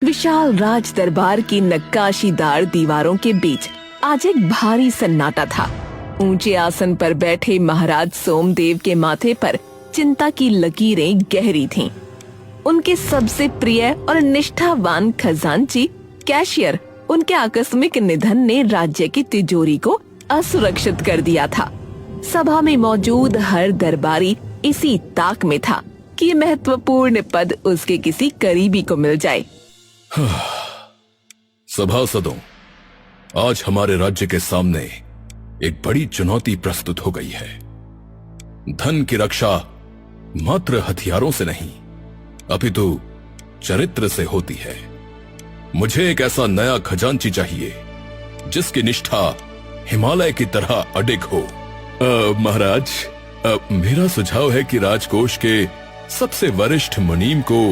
विशाल राज दरबार की नक्काशीदार दीवारों के बीच आज एक भारी सन्नाटा था। ऊंचे आसन पर बैठे महाराज सोमदेव के माथे पर चिंता की लकीरें गहरी थीं। उनके सबसे प्रिय और निष्ठावान खजांची कैशियर उनके आकस्मिक निधन ने राज्य की तिजोरी को असुरक्षित कर दिया था। सभा में मौजूद हर दरबारी इसी ताक में था कि ये महत्वपूर्ण पद उसके किसी करीबी को मिल जाए। सभासदों, आज हमारे राज्य के सामने एक बड़ी चुनौती प्रस्तुत हो गई है। धन की रक्षा मात्र हथियारों से नहीं, अपितु चरित्र से होती है। मुझे एक ऐसा नया खजांची चाहिए जिसकी निष्ठा हिमालय की तरह अडिग हो। महाराज, मेरा सुझाव है कि राजकोष के सबसे वरिष्ठ मुनीम को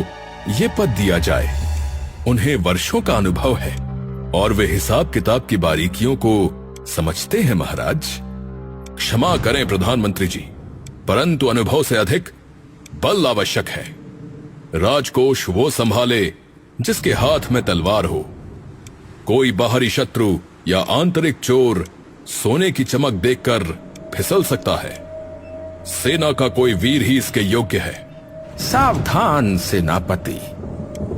यह पद दिया जाए। उन्हें वर्षों का अनुभव है और वे हिसाब किताब की बारीकियों को समझते हैं। महाराज, क्षमा करें प्रधानमंत्री जी, परंतु अनुभव से अधिक बल आवश्यक है। राजकोष वो संभाले जिसके हाथ में तलवार हो। कोई बाहरी शत्रु या आंतरिक चोर सोने की चमक देखकर फिसल सकता है। सेना का कोई वीर ही इसके योग्य है। सावधान सेनापति,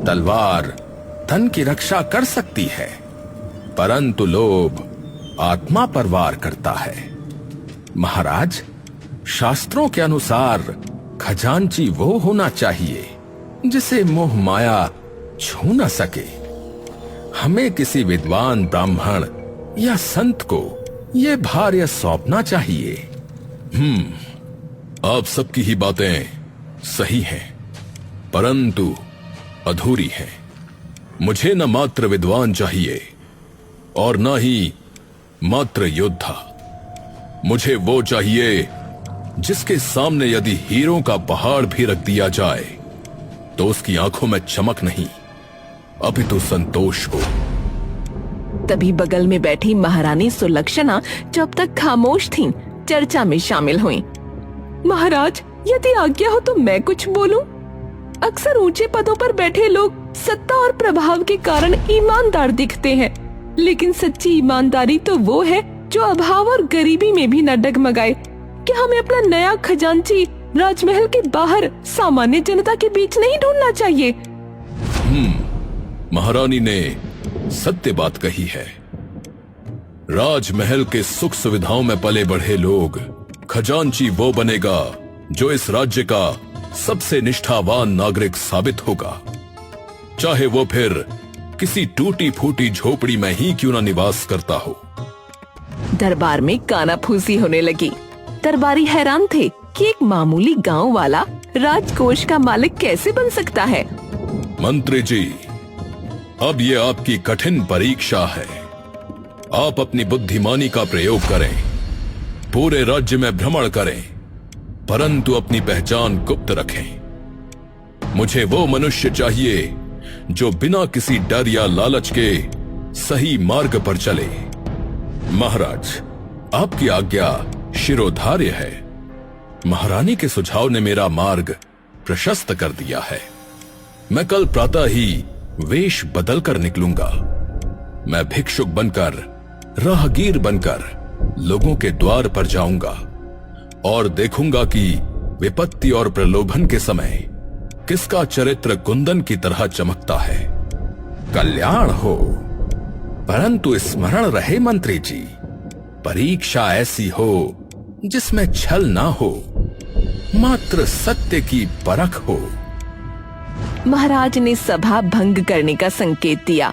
तलवार धन की रक्षा कर सकती है, परंतु लोभ आत्मा पर वार करता है। महाराज, शास्त्रों के अनुसार खजांची वो होना चाहिए जिसे मोह माया छू न सके। हमें किसी विद्वान ब्राह्मण या संत को ये भार सौंपना चाहिए। आप सबकी ही बातें सही हैं, परंतु अधूरी हैं। मुझे न मात्र विद्वान चाहिए और न ही मात्र योद्धा। मुझे वो चाहिए जिसके सामने यदि हीरों का पहाड़ भी रख दिया जाए तो उसकी आंखों में चमक नहीं, अपितु संतोष हो। तभी बगल में बैठी महारानी सुलक्षणा, जो अब तक खामोश थीं, चर्चा में शामिल हुईं। महाराज, यदि आज्ञा हो तो मैं कुछ बोलूं? अक्सर ऊंचे पदों पर बैठे लोग सत्ता और प्रभाव के कारण ईमानदार दिखते हैं, लेकिन सच्ची ईमानदारी तो वो है जो अभाव और गरीबी में भी न डगमगाए। क्या हमें अपना नया खजांची राजमहल के बाहर सामान्य जनता के बीच नहीं ढूंढना चाहिए? महारानी ने सत्य बात कही है। राजमहल के सुख सुविधाओं में पले बढ़े लोग खजांची वो बनेगा जो इस राज्य का सबसे निष्ठावान नागरिक साबित होगा, चाहे वो फिर किसी टूटी फूटी झोपड़ी में ही क्यों न निवास करता हो। दरबार में कानाफूसी होने लगी। दरबारी हैरान थे कि एक मामूली गांव वाला राजकोष का मालिक कैसे बन सकता है। मंत्री जी, अब ये आपकी कठिन परीक्षा है। आप अपनी बुद्धिमानी का प्रयोग करें, पूरे राज्य में भ्रमण करें, परंतु अपनी पहचान गुप्त रखें। मुझे वो मनुष्य चाहिए जो बिना किसी डर या लालच के सही मार्ग पर चले। महाराज, आपकी आज्ञा शिरोधार्य है। महारानी के सुझाव ने मेरा मार्ग प्रशस्त कर दिया है। मैं कल प्रातः ही वेश बदलकर निकलूंगा। मैं भिक्षुक बनकर, राहगीर बनकर लोगों के द्वार पर जाऊंगा और देखूंगा कि विपत्ति और प्रलोभन के समय किसका चरित्र कुंदन की तरह चमकता है। कल्याण हो, परंतु स्मरण रहे मंत्री जी, परीक्षा ऐसी हो जिसमें छल ना हो, मात्र सत्य की परख हो। महाराज ने सभा भंग करने का संकेत दिया।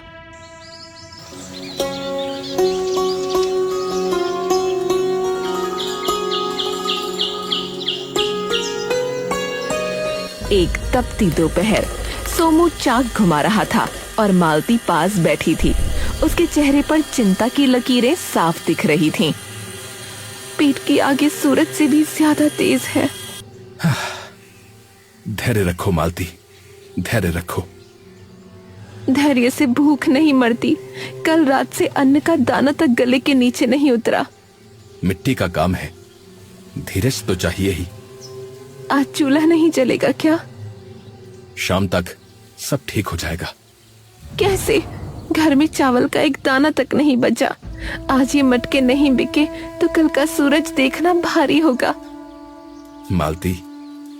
एक तपती दोपहर, सोमू चाक घुमा रहा था और मालती पास बैठी थी। उसके चेहरे पर चिंता की लकीरें साफ दिख रही थीं। पेट की आगे सूरज से भी ज्यादा तेज है। धैर्य रखो मालती, धैर्य रखो। धैर्य से भूख नहीं मरती। कल रात से अन्न का दाना तक गले के नीचे नहीं उतरा। मिट्टी का काम है, धीरज तो चाहिए ही। आज चूल्हा नहीं जलेगा क्या? शाम तक सब ठीक हो जाएगा। से घर में चावल का एक दाना तक नहीं बचा। आज ये मटके नहीं बिके तो कल का सूरज देखना भारी होगा। मालती,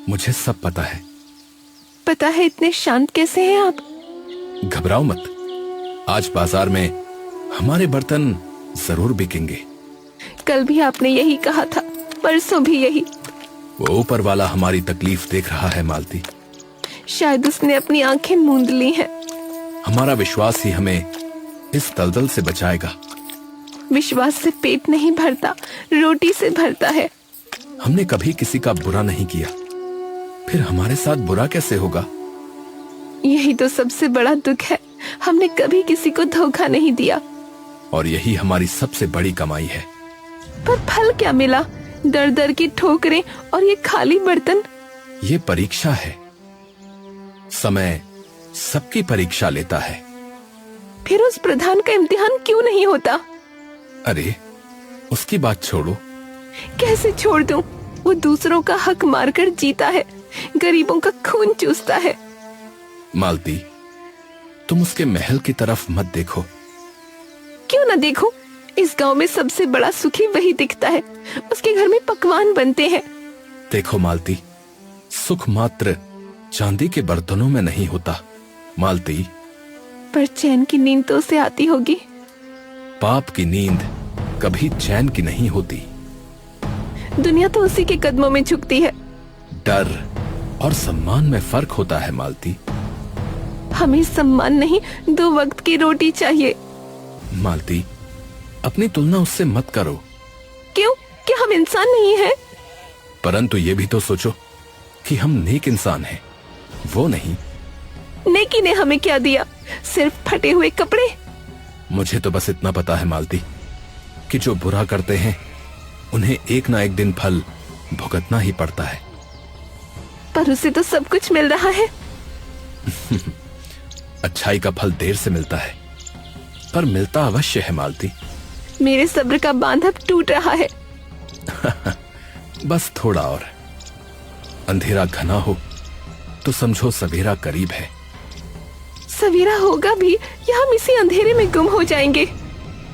मुझे सब पता है। पता है? इतने शांत कैसे हैं आप? घबराओ मत, आज बाजार में हमारे बर्तन जरूर बिकेंगे। कल भी आपने यही कहा था, परसों भी यही। वो ऊपर वाला हमारी तकलीफ देख रहा है मालती। शायद उसने अपनी आंखें मूंद ली हैं। हमारा विश्वास ही हमें इस दलदल से बचाएगा। विश्वास से पेट नहीं भरता, रोटी से भरता है। हमने कभी किसी का बुरा नहीं किया, फिर हमारे साथ बुरा कैसे होगा? यही तो सबसे बड़ा दुख है, हमने कभी किसी को धोखा नहीं दिया। और यही हमारी सबसे बड़ी कमाई है। पर फल क्या मिला? दर दर की ठोकरें और ये खाली बर्तन। ये परीक्षा है, समय सबकी परीक्षा लेता है। फिर उस प्रधान का इम्तिहान क्यों नहीं होता? अरे उसकी बात छोड़ो। कैसे छोड़ दूं? वो दूसरों का हक मारकर जीता है, गरीबों का खून चूसता है। मालती, तुम उसके महल की तरफ मत देखो। क्यों ना देखो? इस गांव में सबसे बड़ा सुखी वही दिखता है। उसके घर में पकवान बनते हैं। देखो मालती, सुख मात्र चांदी के बर्तनों में नहीं होता। मालती, पर चैन की नींद तो उसे आती होगी। पाप की नींद कभी चैन की नहीं होती। दुनिया तो उसी के कदमों में झुकती है। डर और सम्मान में फर्क होता है मालती। हमें सम्मान नहीं, 2 वक्त की रोटी चाहिए। मालती, अपनी तुलना उससे मत करो। क्यों? क्या हम इंसान नहीं हैं? परंतु ये भी तो सोचो कि हम नेक इंसान हैं, वो नहीं। नेकी ने हमें क्या दिया? सिर्फ फटे हुए कपड़े। मुझे तो बस इतना पता है मालती कि जो बुरा करते हैं उन्हें एक ना एक दिन फल भुगतना ही पड़ता है। पर उसे तो सब कुछ मिल रहा है। अच्छाई का फल देर से मिलता है, पर मिलता अवश्य है मालती। मेरे सब्र का बांध अब टूट रहा है। बस थोड़ा और। अंधेरा घना हो तो समझो सवेरा करीब है। सवेरा होगा भी या हम इसी अंधेरे में गुम हो जाएंगे?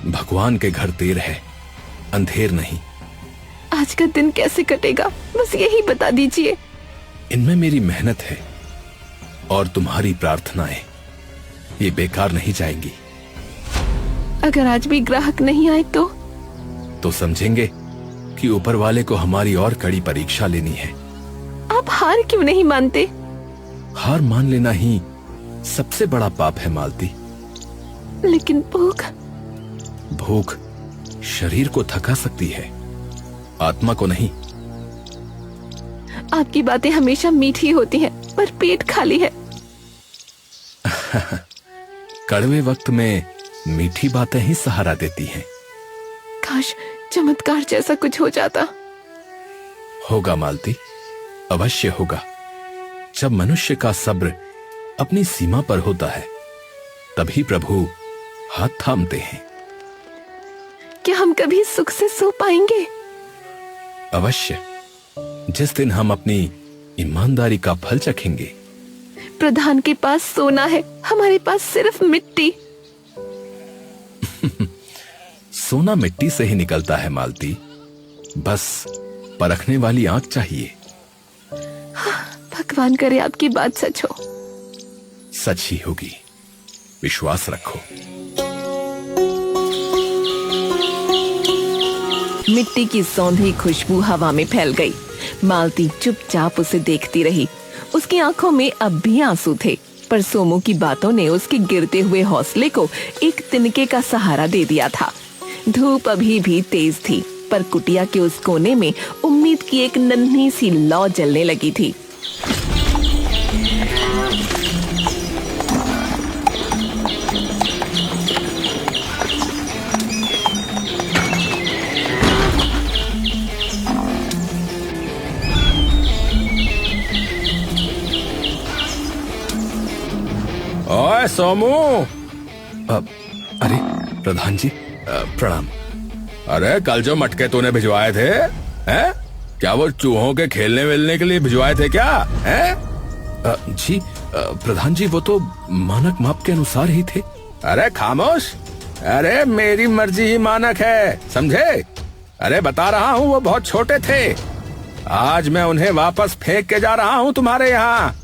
भगवान के घर देर है, अंधेर नहीं। आज का दिन कैसे कटेगा, बस यही बता दीजिए। इनमें मेरी मेहनत है और तुम्हारी प्रार्थनाएं, ये बेकार नहीं जाएंगी। अगर आज भी ग्राहक नहीं आए तो समझेंगे कि ऊपर वाले को हमारी और कड़ी परीक्षा लेनी है। आप हार क्यों नहीं मानते? हार मान लेना ही सबसे बड़ा पाप है मालती। लेकिन भूख शरीर को थका सकती है, आत्मा को नहीं। आपकी बातें हमेशा मीठी होती हैं, पर पेट खाली है। कड़वे वक्त में मीठी बातें ही सहारा देती हैं। काश चमत्कार जैसा कुछ हो जाता। होगा मालती, अवश्य होगा। जब मनुष्य का सब्र अपनी सीमा पर होता है तभी प्रभु हाथ थामते हैं। क्या हम कभी सुख से सो पाएंगे? अवश्य, जिस दिन हम अपनी ईमानदारी का फल चखेंगे। प्रधान के पास सोना है, हमारे पास सिर्फ मिट्टी। सोना मिट्टी से ही निकलता है मालती, बस परखने वाली आंख चाहिए। भगवान करे आपकी बात सच हो। सच ही होगी, विश्वास रखो। मिट्टी की सौंधी खुशबू हवा में फैल गई। मालती चुपचाप उसे देखती रही। उसकी आंखों में अब भी आंसू थे, पर सोमू की बातों ने उसके गिरते हुए हौसले को एक तिनके का सहारा दे दिया था। धूप अभी भी तेज थी, पर कुटिया के उस कोने में उम्मीद की एक नन्ही सी लौ जलने लगी थी। ओए सोमू! अरे प्रधान जी, प्रणाम। अरे कल जो मटके तूने भिजवाए थे, हैं? क्या वो चूहों के खेलने वेलने के लिए भिजवाए थे क्या? हैं? जी प्रधान जी, वो तो मानक माप के अनुसार ही थे। अरे खामोश। अरे मेरी मर्जी ही मानक है, समझे? अरे बता रहा हूँ वो बहुत छोटे थे, आज मैं उन्हें वापस फेंक के जा रहा हूँ तुम्हारे यहाँ।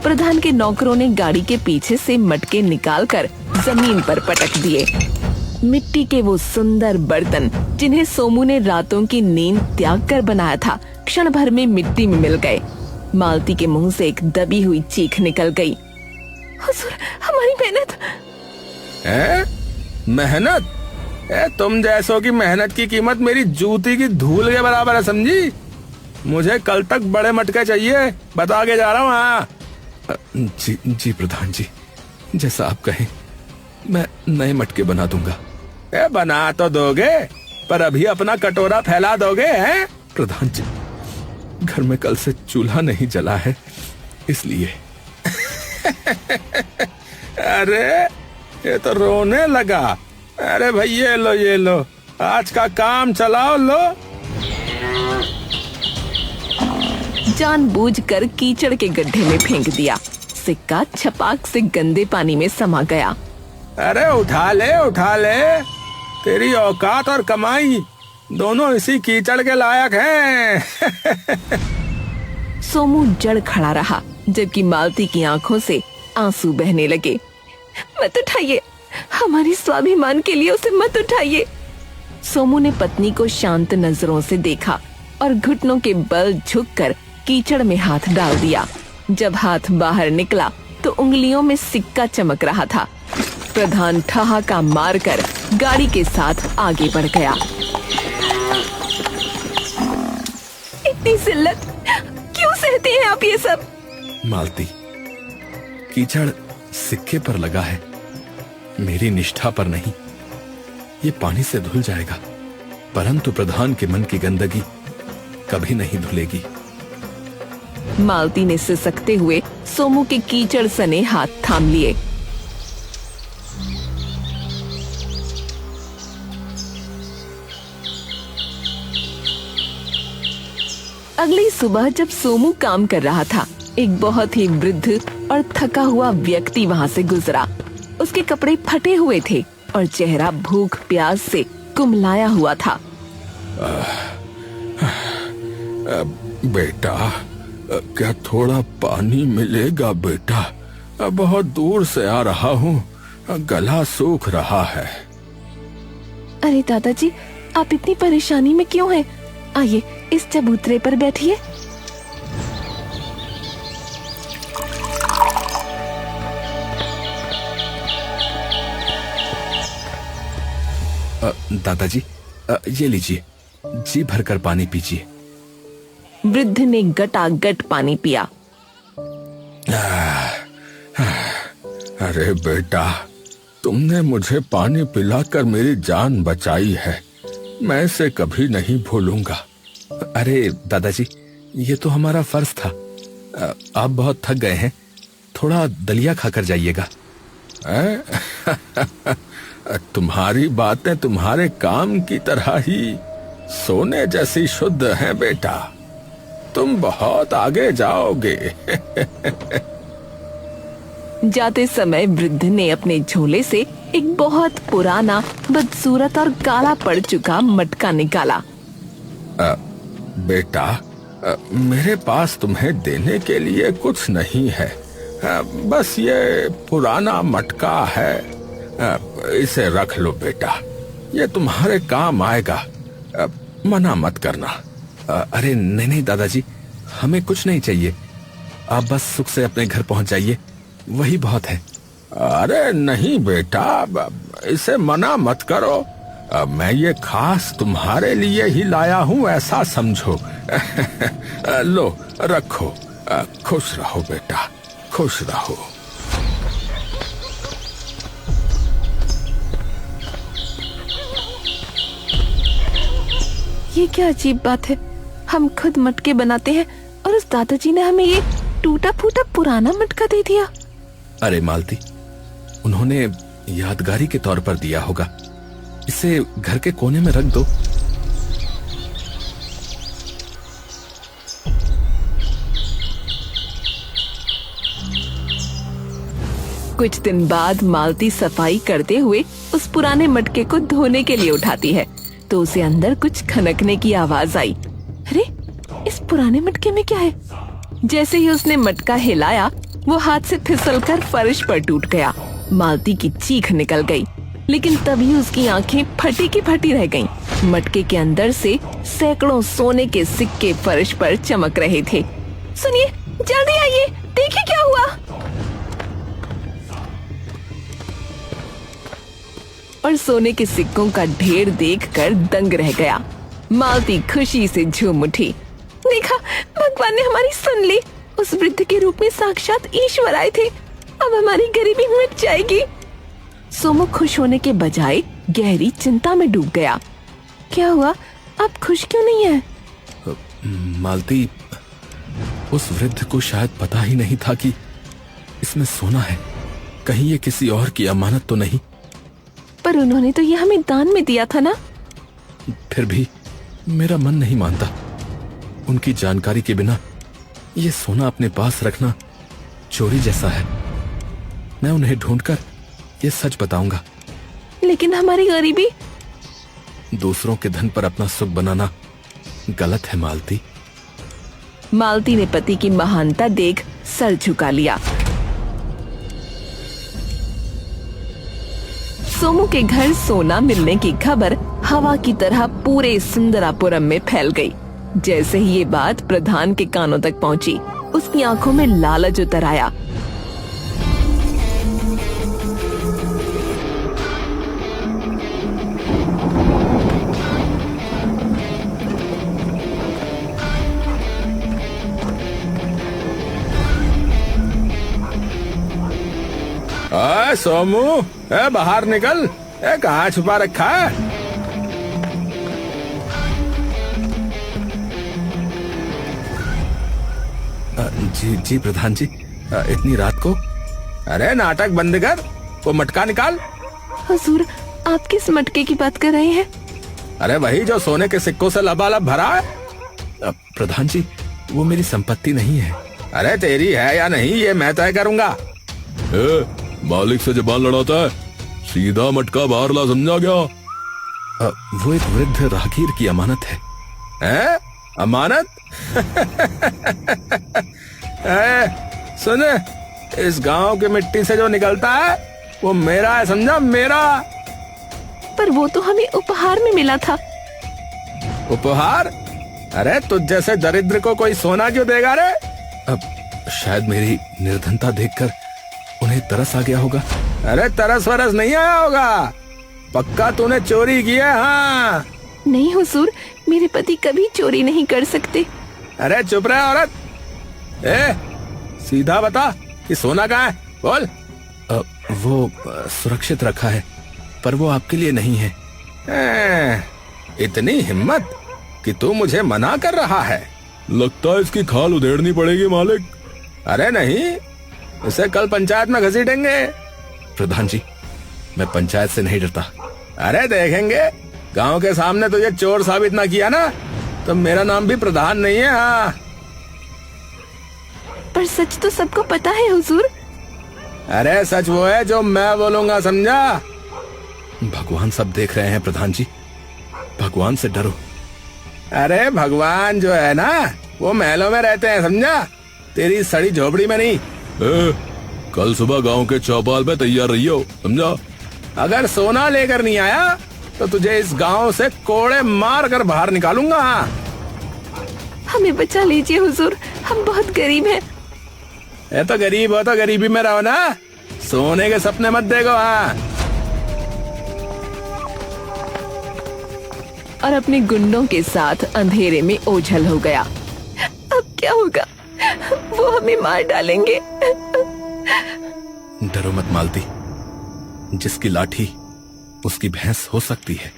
प्रधान के नौकरों ने गाड़ी के पीछे से मटके निकालकर जमीन पर पटक दिए। मिट्टी के वो सुंदर बर्तन जिन्हें सोमू ने रातों की नींद त्याग कर बनाया था, क्षण भर में मिट्टी में मिल गए। मालती के मुंह से एक दबी हुई चीख निकल गई। हुजूर, हमारी मेहनत। मेहनत? तुम जैसों की मेहनत की कीमत मेरी जूती की धूल के बराबर है, समझी? मुझे कल तक बड़े मटके चाहिए, बता के जा रहा हूँ। हाँ जी प्रधान जी, जैसा आप कहें, मैं नए मटके बना दूंगा। बना तो दोगे, पर अभी अपना कटोरा फैला दोगे? हैं प्रधान जी, घर में कल से चूल्हा नहीं जला है, इसलिए। अरे ये तो रोने लगा। अरे भाई ये लो, आज का काम चलाओ, लो। जानबूझकर कीचड़ के गड्ढे में फेंक दिया। सिक्का छपाक से गंदे पानी में समा गया। अरे उठा ले, तेरी औकात और कमाई दोनों इसी कीचड़ के लायक हैं। सोमू जड़ खड़ा रहा, जबकि मालती की आंखों से आंसू बहने लगे। मत उठाइए, हमारी स्वाभिमान के लिए उसे मत उठाइए। सोमू ने पत्नी को शांत नजरों से देखा और घुटनों के बल झुककर कीचड़ में हाथ डाल दिया। जब हाथ बाहर निकला तो उंगलियों में सिक्का चमक रहा था। प्रधान ठहाका मारकर गाड़ी के साथ आगे बढ़ गया। इतनी जिल्लत क्यों सहते हैं आप ये सब? मालती, कीचड़ सिक्के पर लगा है, मेरी निष्ठा पर नहीं। ये पानी से धुल जाएगा, परंतु प्रधान के मन की गंदगी कभी नहीं धुलेगी। मालती ने सिसकते हुए सोमू के कीचड़ सने हाथ थाम लिए। अगली सुबह जब सोमू काम कर रहा था, एक बहुत ही वृद्ध और थका हुआ व्यक्ति वहां से गुजरा। उसके कपड़े फटे हुए थे और चेहरा भूख प्यास से कुमलाया हुआ था। बेटा, क्या थोड़ा पानी मिलेगा बेटा? बहुत दूर से आ रहा हूँ, गला सूख रहा है। अरे दादाजी, आप इतनी परेशानी में क्यों हैं? आइए इस चबूतरे पर बैठिए। दादाजी, ये लीजिए, जी भरकर पानी पीजिए। वृद्ध ने गटागट पानी पिया। अरे बेटा, तुमने मुझे पानी पिलाकर मेरी जान बचाई है, मैं इसे कभी नहीं भूलूंगा। अरे दादाजी, ये तो हमारा फर्ज था। आप बहुत थक गए हैं, थोड़ा दलिया खाकर जाइएगा। तुम्हारी बातें तुम्हारे काम की तरह ही सोने जैसी शुद्ध हैं बेटा, तुम बहुत आगे जाओगे। जाते समय वृद्ध ने अपने झोले से एक बहुत पुराना, बदसूरत और काला पड़ चुका मटका निकाला। बेटा, मेरे पास तुम्हें देने के लिए कुछ नहीं है, बस ये पुराना मटका है, इसे रख लो बेटा, ये तुम्हारे काम आएगा, मना मत करना। अरे नहीं दादाजी, हमें कुछ नहीं चाहिए, आप बस सुख से अपने घर पहुंच जाइए, वही बहुत है। अरे नहीं बेटा, इसे मना मत करो, मैं ये खास तुम्हारे लिए ही लाया हूँ, ऐसा समझो। लो रखो, खुश रहो बेटा, खुश रहो। ये क्या अजीब बात है, हम खुद मटके बनाते हैं और उस दादाजी ने हमें ये टूटा फूटा पुराना मटका दे दिया। अरे मालती, उन्होंने यादगारी के तौर पर दिया होगा, इसे घर के कोने में रख दो। कुछ दिन बाद मालती सफाई करते हुए उस पुराने मटके को धोने के लिए उठाती है तो उसे अंदर कुछ खनकने की आवाज आई। अरे, इस पुराने मटके में क्या है? जैसे ही उसने मटका हिलाया वो हाथ से फिसलकर फर्श पर टूट गया। मालती की चीख निकल गई, लेकिन तभी उसकी आंखें फटी की फटी रह गईं। मटके के अंदर से सैकड़ों सोने के सिक्के फर्श पर चमक रहे थे। सुनिए, जल्दी आइए, देखिए क्या हुआ। और सोने के सिक्कों का ढेर देखकर दंग रह गया। मालती खुशी से झूम उठी। देखा, भगवान ने हमारी सुन ली। उस वृद्ध के रूप में साक्षात ईश्वर आए थे। अब हमारी गरीबी मिट जाएगी। सोमू खुश होने के बजाय गहरी चिंता में डूब गया। क्या हुआ? आप खुश क्यों नहीं है? मालती, उस वृद्ध को शायद पता ही नहीं था कि इसमें सोना है। कहीं ये किसी और की अमानत तो नहीं? पर उन्होंने तो ये हमें दान में दिया था ना। फिर भी मेरा मन नहीं मानता। उनकी जानकारी के बिना ये सोना अपने पास रखना चोरी जैसा है। मैं उन्हें ढूंढकर ये सच बताऊंगा। लेकिन हमारी गरीबी। दूसरों के धन पर अपना सुख बनाना गलत है मालती। मालती ने पति की महानता देख सर झुका लिया। सोमू के घर सोना मिलने की खबर हवा की तरह पूरे सुंदरापुरम में फैल गई। जैसे ही ये बात प्रधान के कानों तक पहुंची, उसकी आंखों में लालच उतर आया। सोमू, बाहर निकल। कहाँ छुपा रखा है? जी प्रधान जी, इतनी रात को? अरे नाटक बंद कर, वो मटका निकाल। हुजूर, आप किस मटके की बात कर रहे हैं? अरे वही जो सोने के सिक्कों से लबालब भरा है। प्रधान जी, वो मेरी संपत्ति नहीं है। अरे तेरी है या नहीं ये मैं तय करूंगा। मालिक से जबान लड़ाता है, सीधा मटका बाहर ला, समझा क्या? वो एक वृद्ध राहगीर की अमानत है। अमानत? सुन, इस गांव की मिट्टी से जो निकलता है वो मेरा है, समझा, मेरा। पर वो तो हमें उपहार में मिला था। उपहार? अरे तुझ जैसे दरिद्र को कोई सोना क्यों देगा रे? अब शायद मेरी निर्धनता देखकर उन्हें तरस आ गया होगा। अरे तरस वरस नहीं आया होगा, पक्का तूने चोरी की है। हाँ नहीं हुजूर, मेरे पति कभी चोरी नहीं कर सकते। अरे चुप रहे औरत। सीधा बता कि सोना कहाँ है, बोल। वो सुरक्षित रखा है, पर वो आपके लिए नहीं है। इतनी हिम्मत कि तू मुझे मना कर रहा है? लगता है इसकी खाल उधेड़नी पड़ेगी मालिक। अरे नहीं, इसे कल पंचायत में घसीटेंगे। प्रधान जी, मैं पंचायत से नहीं डरता। अरे देखेंगे, गांव के सामने तुझे चोर साबित ना किया ना तो मेरा नाम भी प्रधान नहीं है। हाँ, पर सच तो सबको पता है हुजूर। अरे सच वो है जो मैं बोलूंगा, समझा? भगवान सब देख रहे हैं प्रधान जी, भगवान से डरो। अरे भगवान जो है ना वो महलों में रहते हैं, समझा, तेरी सड़ी झोपड़ी में नहीं। कल सुबह गांव के चौपाल पे तैयार रहियो, समझा? अगर सोना लेकर नहीं आया तो तुझे इस गांव से कोड़े मार कर बाहर निकालूंगा। हमें बचा लीजिए हुजूर, हम बहुत गरीब हैं। ये तो गरीब हो तो गरीबी में रहो ना, सोने के सपने मत देखो। हाँ, और अपने गुंडों के साथ अंधेरे में ओझल हो गया। अब क्या होगा? वो हमें मार डालेंगे। डरो मत मालती, जिसकी लाठी उसकी भैंस हो सकती है,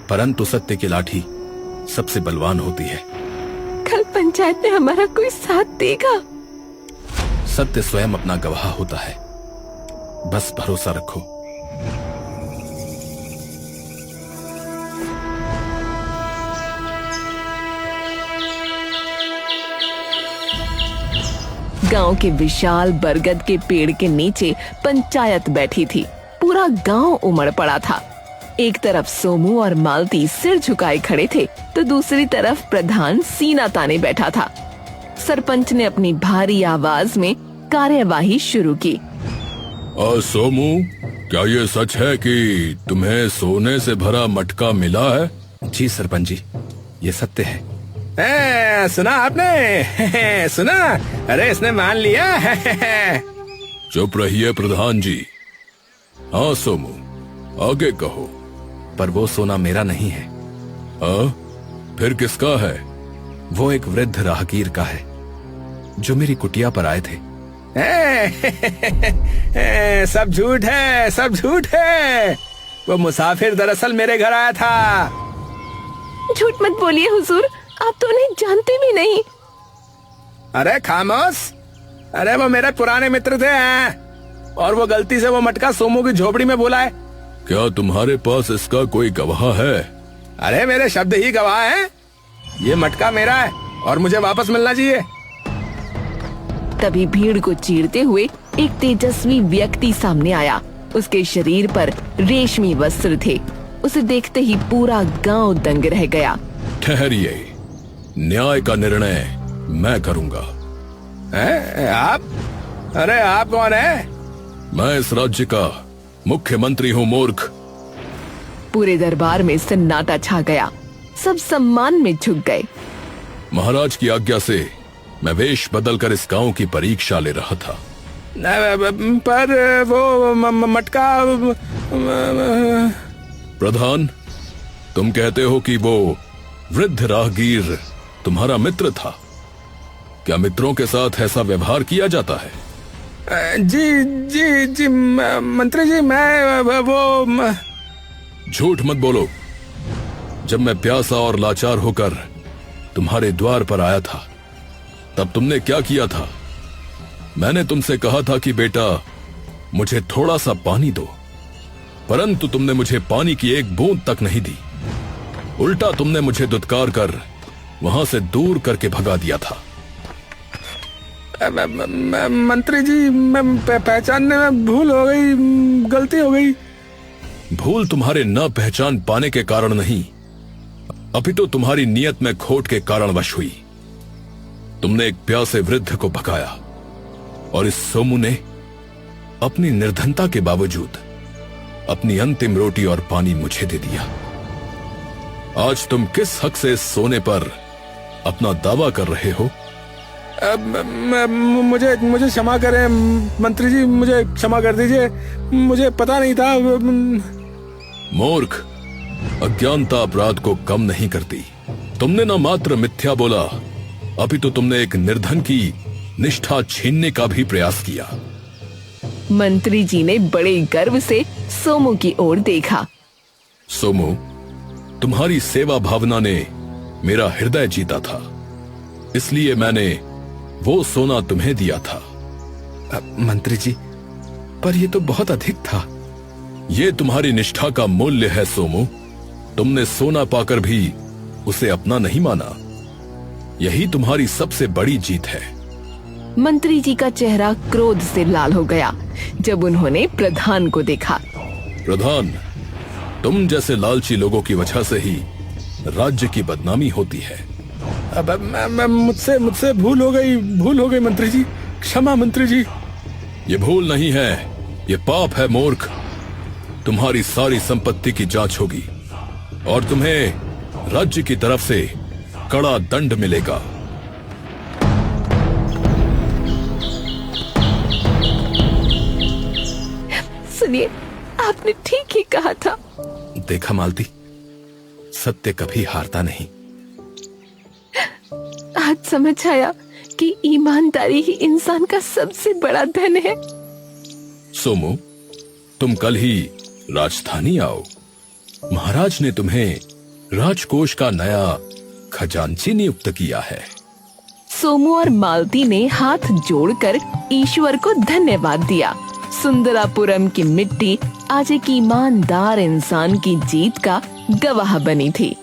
परंतु सत्य की लाठी सबसे बलवान होती है। कल पंचायत में हमारा कोई साथ देगा? सत्य स्वयं अपना गवाह होता है, बस भरोसा रखो। गांव के विशाल बरगद के पेड़ के नीचे पंचायत बैठी थी। पूरा गांव उमड़ पड़ा था। एक तरफ सोमू और मालती सिर झुकाए खड़े थे तो दूसरी तरफ प्रधान सीना ताने बैठा था। सरपंच ने अपनी भारी आवाज में कार्यवाही शुरू की। सोमू, क्या ये सच है कि तुम्हें सोने से भरा मटका मिला है? जी सरपंच जी, ये सत्य है। सुना आपने? सुना? अरे इसने मान लिया। चुप रहिए प्रधान जी। हाँ सोमू, आगे कहो। पर वो सोना मेरा नहीं है। फिर किसका है? वो एक वृद्ध राहगीर का है जो मेरी कुटिया पर आए थे। सब झूठ है, सब झूठ है। वो मुसाफिर दरअसल मेरे घर आया था। झूठ मत बोलिए हुजूर, आप तो उन्हें जानते भी नहीं। अरे खामोश। अरे वो मेरे पुराने मित्र थे और वो गलती से वो मटका सोमू की झोपड़ी में बोला है। क्या तुम्हारे पास इसका कोई गवाह है? अरे मेरे शब्द ही गवाह हैं। ये मटका मेरा है और मुझे वापस मिलना चाहिए। तभी भीड़ को चीरते हुए एक तेजस्वी व्यक्ति सामने आया। उसके शरीर पर रेशमी वस्त्र थे। उसे देखते ही पूरा गांव दंग रह गया। ठहरिए, न्याय का निर्णय मैं करूंगा। आप? अरे आप कौन है? मैं इस राज्य का मुख्यमंत्री हूँ मूर्ख। पूरे दरबार में सन्नाटा छा गया। सब सम्मान में झुक गए। महाराज की आज्ञा से मैं वेश बदलकर इस गांव की परीक्षा ले रहा था। पर वो मटका। प्रधान, तुम कहते हो कि वो वृद्ध राहगीर तुम्हारा मित्र था। क्या मित्रों के साथ ऐसा व्यवहार किया जाता है? जी जी जी मंत्री जी, मैं वो। झूठ मत बोलो। जब मैं प्यासा और लाचार होकर तुम्हारे द्वार पर आया था तब तुमने क्या किया था? मैंने तुमसे कहा था कि बेटा मुझे थोड़ा सा पानी दो, परंतु तुमने मुझे पानी की एक बूंद तक नहीं दी। उल्टा तुमने मुझे दुत्कार कर वहां से दूर करके भगा दिया था। मंत्री जी, मैं पहचानने में भूल हो गई, गलती हो गई। भूल तुम्हारे न पहचान पाने के कारण नहीं, अपितु तुम्हारी नियत में खोट के कारणवश हुई। तुमने एक प्यासे वृद्ध को भगाया और इस सोमू ने अपनी निर्धनता के बावजूद अपनी अंतिम रोटी और पानी मुझे दे दिया। आज तुम किस हक से इस सोने पर अपना दावा कर रहे हो? मुझे क्षमा करें मंत्री जी, मुझे क्षमा कर दीजिए। मुझे पता नहीं था। मूर्ख, अज्ञानता अपराध को कम नहीं करती। तुमने न मात्र मिथ्या बोला, अपितु तुमने एक निर्धन की निष्ठा छीनने का भी प्रयास किया। मंत्री जी ने बड़े गर्व से सोमू की ओर देखा। सोमू, तुम्हारी सेवा भावना ने मेरा हृदय जीता था, इसलिए मैंने वो सोना तुम्हें दिया था। मंत्री जी, पर ये तो बहुत अधिक था। ये तुम्हारी निष्ठा का मूल्य है सोमू। तुमने सोना पाकर भी उसे अपना नहीं माना। यही तुम्हारी सबसे बड़ी जीत है। मंत्री जी का चेहरा क्रोध से लाल हो गया जब उन्होंने प्रधान को देखा। प्रधान, तुम जैसे लालची लोगों की वजह से ही राज्य की बदनामी होती है। अब मुझसे भूल हो गई मंत्री जी। क्षमा मंत्री जी। ये भूल नहीं है, ये पाप है मूर्ख। तुम्हारी सारी संपत्ति की जांच होगी और तुम्हें राज्य की तरफ से कड़ा दंड मिलेगा। सुनिए, आपने ठीक ही कहा था। देखा मालती, सत्य कभी हारता नहीं। आज समझ आया कि ईमानदारी ही इंसान का सबसे बड़ा धन है। सोमू, तुम कल ही राजधानी आओ। महाराज ने तुम्हें राजकोष का नया खजांची नियुक्त किया है। सोमू और मालती ने हाथ जोड़कर ईश्वर को धन्यवाद दिया। सुंदरापुरम की मिट्टी आज एक ईमानदार इंसान की जीत का गवाह बनी थी।